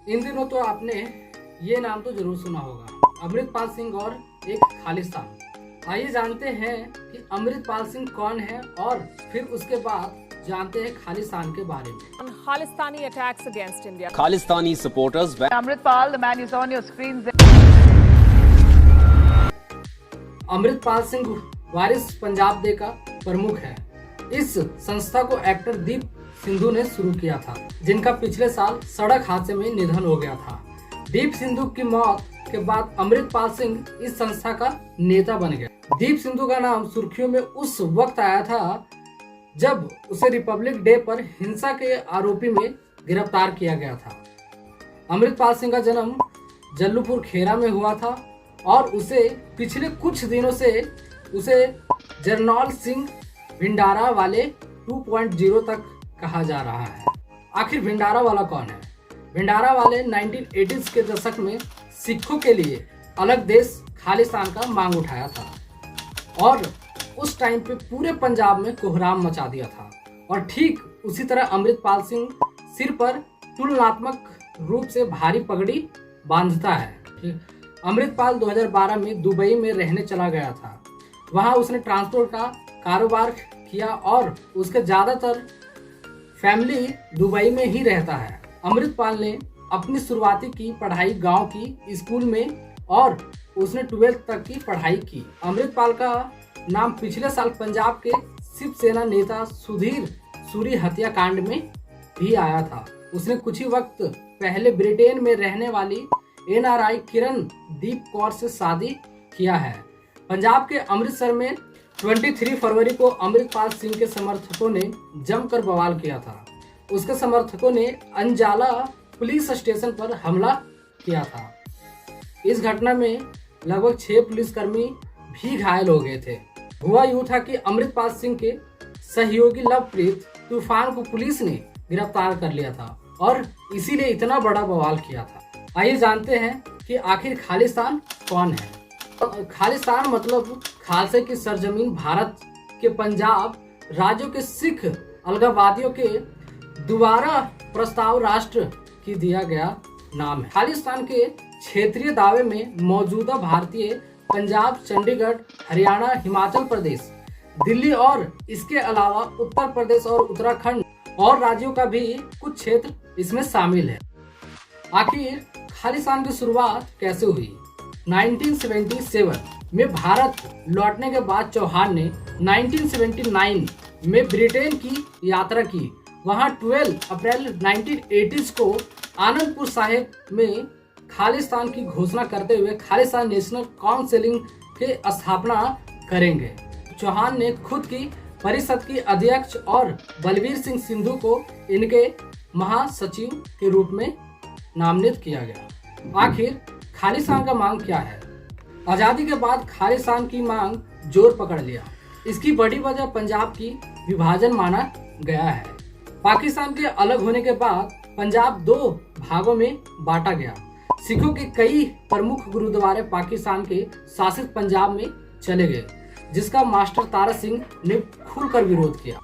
इन दिनों तो आपने ये नाम तो जरूर सुना होगा, अमृतपाल सिंह और एक खालिस्तान। आइए जानते हैं कि अमृतपाल सिंह कौन है और फिर उसके बाद जानते हैं खालिस्तान के बारे में। Khalistani attacks against India. Khalistani supporters. Amritpal, the man is on your screens. Amritpal Singh Waris Punjab day का प्रमुख है। इस संस्था को एक्टर दीप सिंधु ने शुरू किया था, जिनका पिछले साल सड़क हादसे में निधन हो गया था। दीप सिंधु की मौत के बाद अमृतपाल सिंह इस संस्था का नेता बन गया। दीप सिंधु का नाम सुर्खियों में उस वक्त आया था जब उसे रिपब्लिक डे पर हिंसा के आरोपी में गिरफ्तार किया गया था। अमृतपाल सिंह का जन्म जल्लूपुर खेरा में हुआ था और उसे पिछले कुछ दिनों से उसे जरनौल सिंह भिंडारा वाले 2.0 तक कहा जा रहा है। आखिर भिंडारा वाला कौन है? भिंडारा वाले 1980s के दशक में सिखों के लिए अलग देश खालिस्तान का मांग उठाया था और उस टाइम पे पूरे पंजाब में कोहराम मचा दिया था। और ठीक उसी तरह अमृतपाल सिंह सिर पर तुलनात्मक रूप से भारी पगड़ी बांधता है। अमृतपाल 2012 में दुबई में रहने चला गया था। वहां उसने ट्रांसपोर्ट का कारोबार किया और उसके ज्यादातर फैमिली दुबई में ही रहता है। अमृतपाल ने अपनी शुरुआती की पढ़ाई गांव की स्कूल में और उसने 12th तक की पढ़ाई की। अमृतपाल का नाम पिछले साल पंजाब के शिवसेना नेता सुधीर सूरी हत्याकांड में भी आया था। उसने कुछ ही वक्त पहले ब्रिटेन में रहने वाली NRI किरण दीप कौर से शादी किया है। पंजाब के अमृतसर में 23 फरवरी को अमृतपाल सिंह के समर्थकों ने जमकर बवाल किया था। उसके समर्थकों ने अंजाला पुलिस स्टेशन पर हमला किया था। इस घटना में लगभग 6 पुलिसकर्मी भी घायल हो गए थे। हुआ यूं था कि अमृतपाल सिंह के सहयोगी लवप्रीत तूफान को पुलिस ने गिरफ्तार कर लिया था और इसीलिए इतना बड़ा बवाल किया था। आइए जानते हैं कि आखिर खालिस्तान कौन है। खालिस्तान मतलब खालसे की सरजमीन भारत के पंजाब राज्यों के सिख अलगाववादियों के दोबारा प्रस्ताव राष्ट्र की दिया गया नाम है। खालिस्तान के क्षेत्रीय दावे में मौजूदा भारतीय पंजाब, चंडीगढ़, हरियाणा, हिमाचल प्रदेश, दिल्ली और इसके अलावा उत्तर प्रदेश और उत्तराखंड और राज्यों का भी कुछ क्षेत्र इसमें शामिल है। आखिर खालिस्तान की शुरुआत कैसे हुई? 1977 में भारत लौटने के बाद चौहान ने 1979 में ब्रिटेन की यात्रा की। वहां 12 अप्रैल 1980 को आनंदपुर साहिब में खालिस्तान की घोषणा करते हुए खालिस्तान नेशनल काउंसिल की स्थापना करेंगे। चौहान ने खुद की परिषद की अध्यक्ष और बलबीर सिंह सिंधु को इनके महासचिव के रूप में नामित किया गया। आखिर खालिस्तान का मांग क्या है? आजादी के बाद खालिस्तान की मांग जोर पकड़ लिया। इसकी बड़ी वजह पंजाब की विभाजन माना गया है। पाकिस्तान के अलग होने के बाद पंजाब 2 भागों में बांटा गया। सिखों के कई प्रमुख गुरुद्वारे पाकिस्तान के शासित पंजाब में चले गए, जिसका मास्टर तारा सिंह ने खुलकर विरोध किया।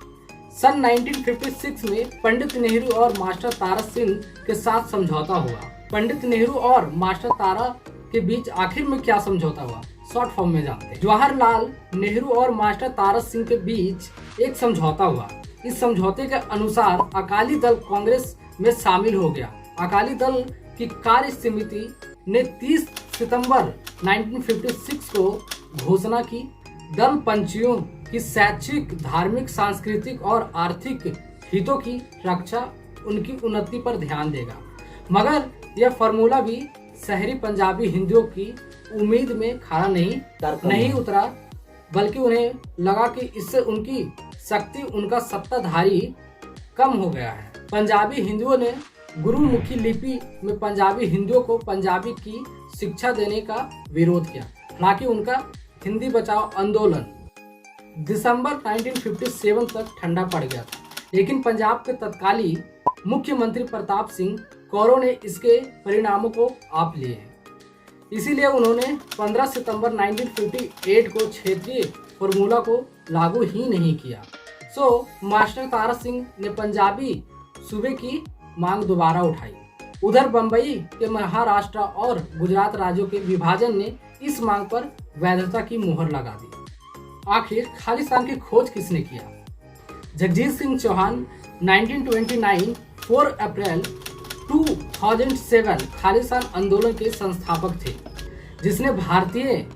सन 1956 में पंडित नेहरू और मास्टर तारा सिंह के साथ समझौता हुआ। पंडित नेहरू और मास्टर तारा के बीच आखिर में क्या समझौता हुआ? शॉर्ट फॉर्म में जानते हैं। जवाहरलाल नेहरू और मास्टर तारा सिंह के बीच एक समझौता हुआ। इस समझौते के अनुसार अकाली दल कांग्रेस में शामिल हो गया। अकाली दल की कार्य समिति ने 30 सितंबर 1956 को घोषणा की दल पंछियों की शैक्षिक, धार्मिक, सांस्कृतिक और आर्थिक हितों की रक्षा, उनकी उन्नति पर ध्यान देगा। मगर यह फॉर्मूला भी शहरी पंजाबी हिंदुओं की उम्मीद में खरा नहीं उतरा, बल्कि उन्हें लगा कि इससे उनकी शक्ति, उनका सत्ताधारी कम हो गया है। पंजाबी हिंदुओं ने गुरुमुखी लिपि में पंजाबी हिंदुओं को पंजाबी की शिक्षा देने का विरोध किया। हालांकि उनका हिंदी बचाओ आंदोलन दिसंबर 1957 तक ठंडा पड़ गया था, लेकिन पंजाब के तत्कालीन मुख्यमंत्री प्रताप सिंह कौरों ने इसके परिणामों को आप लिए हैं। इसीलिए उन्होंने 15 सितंबर 1958 को क्षेत्रीय फॉर्मूला को लागू ही नहीं किया। मास्टर तारा सिंह ने पंजाबी सूबे की मांग दोबारा उठाई। उधर बंबई के महाराष्ट्र और गुजरात राज्यों के विभाजन ने इस मांग पर वैधता की मुहर लगा दी। आखिर खालिस्तान की खोज किसने किया? जगजीत सिंह चौहान 1929 4 अप्रैल 2007 खालिस्तान आंदोलन के संस्थापक थे, जिसने भारतीय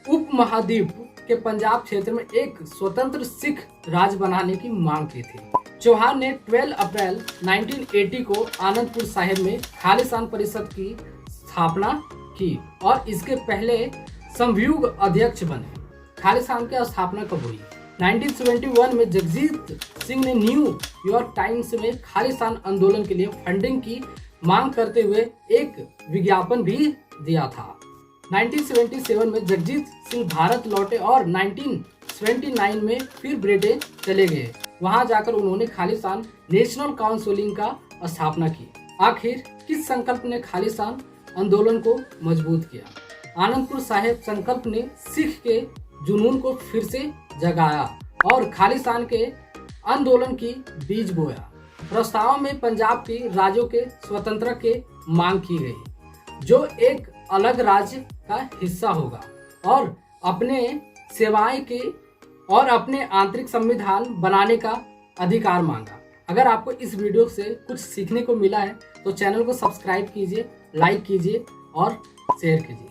उपमहाद्वीप के पंजाब क्षेत्र में एक स्वतंत्र सिख राज्य बनाने की मांग की थी। चौहान ने 12 अप्रैल 1980 को आनंदपुर साहिब में खालिस्तान परिषद की स्थापना की और इसके पहले संव्यूह अध्यक्ष बने। खालिस्तान की स्थापना कब हुई? 1971 में जगजीत सिंह ने न्यू यॉर्क टाइम्स में खालिस्तान आंदोलन के लिए फंडिंग की मांग करते हुए एक विज्ञापन भी दिया था। 1977 में जगजीत सिंह भारत लौटे और 1979 में फिर ब्रिटेन चले गए। वहां जाकर उन्होंने खालिस्तान नेशनल काउंसिल का स्थापना की। आखिर किस संकल्प ने खालिस्तान आंदोलन को मजबूत किया? आनंदपुर साहिब संकल्प ने सिख के जुनून को फिर से जगाया और खालिस्तान के आंदोलन की बीज बोया। प्रस्ताव में पंजाब की राज्यों के स्वतंत्रता के मांग की गई, जो एक अलग राज्य का हिस्सा होगा और अपने सेवाएं के और अपने आंतरिक संविधान बनाने का अधिकार मांगा। अगर आपको इस वीडियो से कुछ सीखने को मिला है तो चैनल को सब्सक्राइब कीजिए, लाइक कीजिए और शेयर कीजिए।